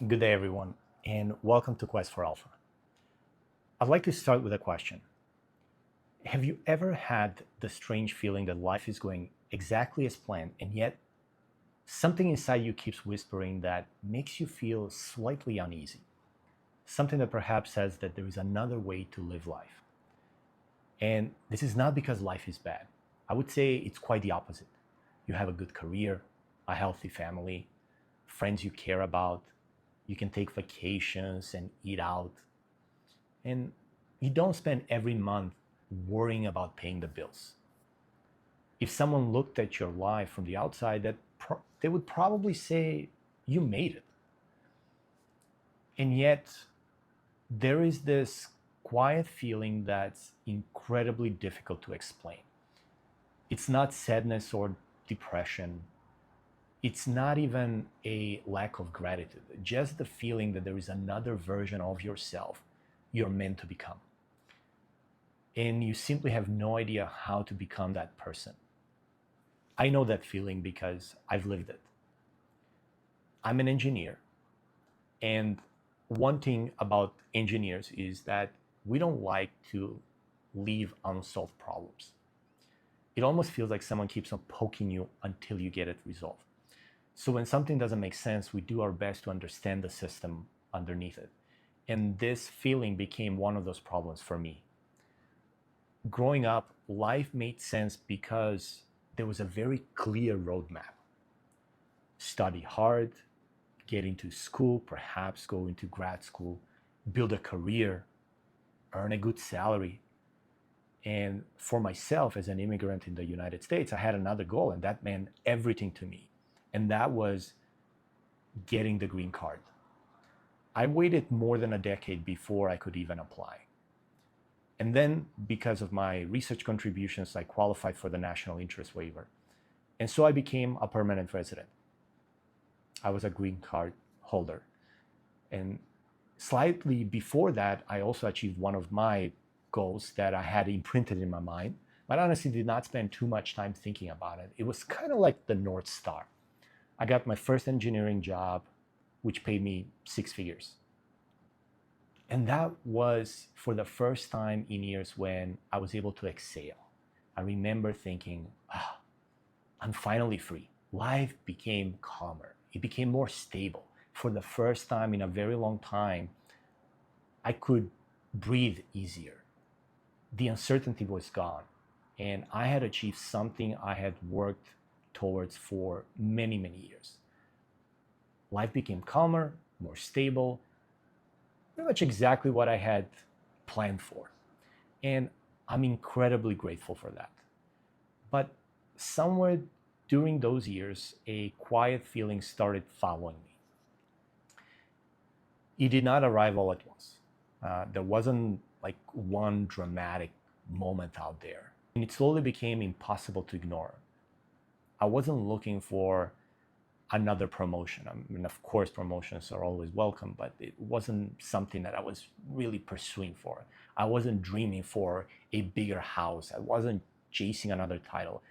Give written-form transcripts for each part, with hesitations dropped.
Good day, everyone, and welcome to Quest for Alpha. I'd like to start with a question. Have you ever had the strange feeling that life is going exactly as planned, and yet something inside you keeps whispering that makes you feel slightly uneasy? Something that perhaps says that there is another way to live life. And this is not because life is bad. I would say it's quite the opposite. You have a good career, a healthy family, friends you care about, you can take vacations and eat out, and you don't spend every month worrying about paying the bills. If someone looked at your life from the outside, they would probably say you made it. And yet, there is this quiet feeling that's incredibly difficult to explain. It's not sadness or depression. It's not even a lack of gratitude, just the feeling that there is another version of yourself you're meant to become. And you simply have no idea how to become that person. I know that feeling because I've lived it. I'm an engineer, and one thing about engineers is that we don't like to leave unsolved problems. It almost feels like someone keeps on poking you until you get it resolved. So when something doesn't make sense, we do our best to understand the system underneath it. And this feeling became one of those problems for me. Growing up, life made sense because there was a very clear roadmap. Study hard, get into school, perhaps go into grad school, build a career, earn a good salary. And for myself, as an immigrant in the United States, I had another goal, and that meant everything to me. And that was getting the green card. I waited more than a decade before I could even apply. And then, because of my research contributions, I qualified for the national interest waiver. And so I became a permanent resident. I was a green card holder. And slightly before that, I also achieved one of my goals that I had imprinted in my mind, but honestly did not spend too much time thinking about it. It was kind of like the North Star. I got my first engineering job, which paid me six figures. And that was for the first time in years when I was able to exhale. I remember thinking, I'm finally free. Life became calmer. It became more stable. For the first time in a very long time, I could breathe easier. The uncertainty was gone. And I had achieved something I had worked towards for many, many years. Life became calmer, more stable, pretty much exactly what I had planned for. And I'm incredibly grateful for that. But somewhere during those years, a quiet feeling started following me. It did not arrive all at once. There wasn't like one dramatic moment out there. And it slowly became impossible to ignore. I wasn't looking for another promotion. I mean, of course, promotions are always welcome, but it wasn't something that I was really pursuing for. I wasn't dreaming for a bigger house. I wasn't chasing another title.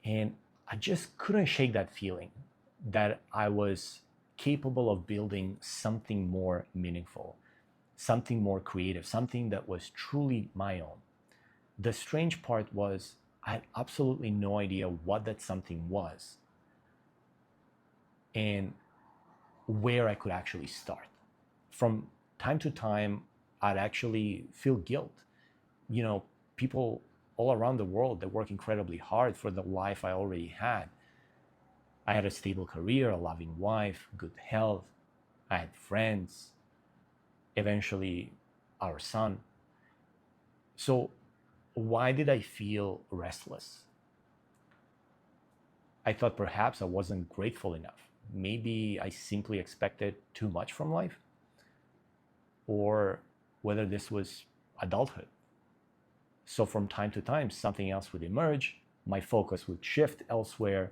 And I just couldn't shake that feeling that I was capable of building something more meaningful, something more creative, something that was truly my own. The strange part was I had absolutely no idea what that something was and where I could actually start. From time to time, I'd actually feel guilt. You know, people all around the world that work incredibly hard for the life I already had. I had a stable career, a loving wife, good health. I had friends, eventually our son. So why did I feel restless? I thought perhaps I wasn't grateful enough. Maybe I simply expected too much from life, or whether this was adulthood. So from time to time, something else would emerge, my focus would shift elsewhere,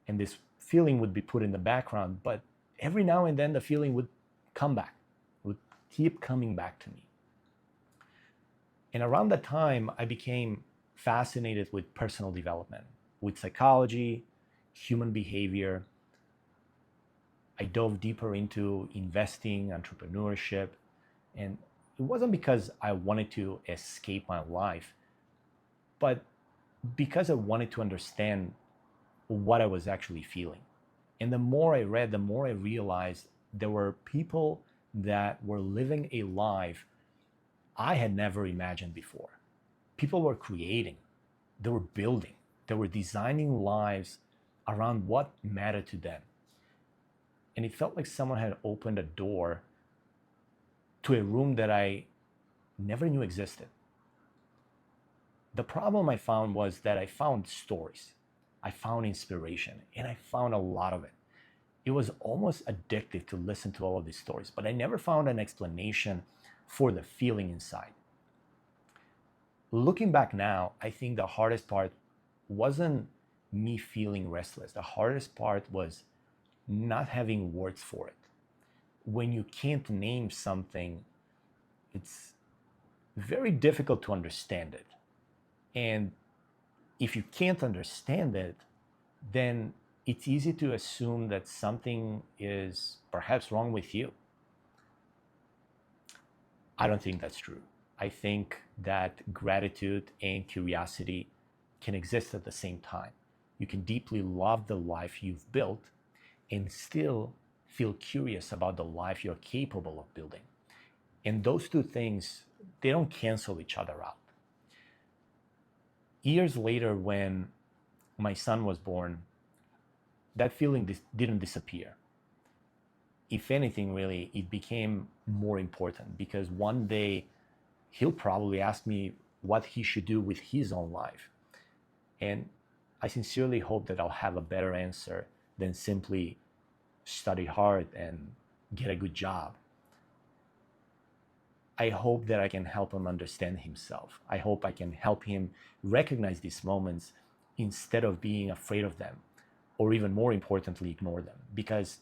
and this feeling would be put in the background. But every now and then, the feeling would come back, would keep coming back to me. And around that time, I became fascinated with personal development, with psychology, human behavior. I dove deeper into investing, entrepreneurship, and it wasn't because I wanted to escape my life, but because I wanted to understand what I was actually feeling. And the more I read, the more I realized there were people that were living a life I had never imagined before. People were creating, they were building, they were designing lives around what mattered to them. And it felt like someone had opened a door to a room that I never knew existed. The problem I found was that I found stories, I found inspiration, and I found a lot of it. It was almost addictive to listen to all of these stories, but I never found an explanation for the feeling inside. Looking back now, I think the hardest part wasn't me feeling restless. The hardest part was not having words for it. When you can't name something, it's very difficult to understand it. And if you can't understand it, then it's easy to assume that something is perhaps wrong with you. I don't think that's true. I think that gratitude and curiosity can exist at the same time. You can deeply love the life you've built and still feel curious about the life you're capable of building. And those two things, they don't cancel each other out. Years later, when my son was born, that feeling didn't disappear. If anything, really, it became more important because one day he'll probably ask me what he should do with his own life. And I sincerely hope that I'll have a better answer than simply study hard and get a good job. I hope that I can help him understand himself. I hope I can help him recognize these moments instead of being afraid of them, or even more importantly, ignore them. Because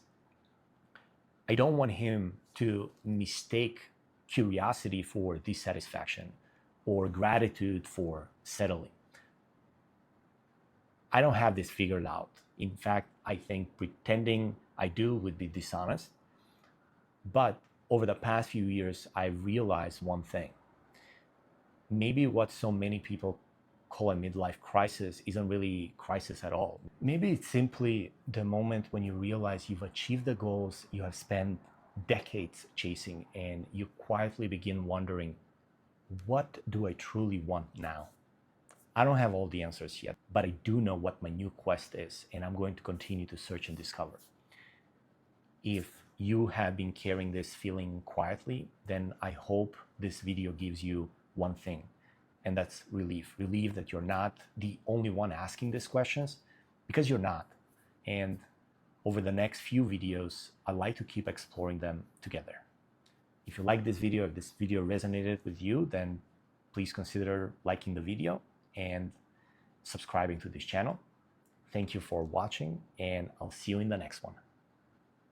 I don't want him to mistake curiosity for dissatisfaction or gratitude for settling. I don't have this figured out. In fact, I think pretending I do would be dishonest. But over the past few years, I realized one thing. Maybe what so many people call a midlife crisis isn't really a crisis at all. Maybe it's simply the moment when you realize you've achieved the goals you have spent decades chasing, and you quietly begin wondering, what do I truly want now? I don't have all the answers yet, but I do know what my new quest is, and I'm going to continue to search and discover. If you have been carrying this feeling quietly, then I hope this video gives you one thing, and that's relief. Relief that you're not the only one asking these questions, because you're not. And over the next few videos, I'd like to keep exploring them together. If you like this video, if this video resonated with you, then please consider liking the video and subscribing to this channel. Thank you for watching, and I'll see you in the next one.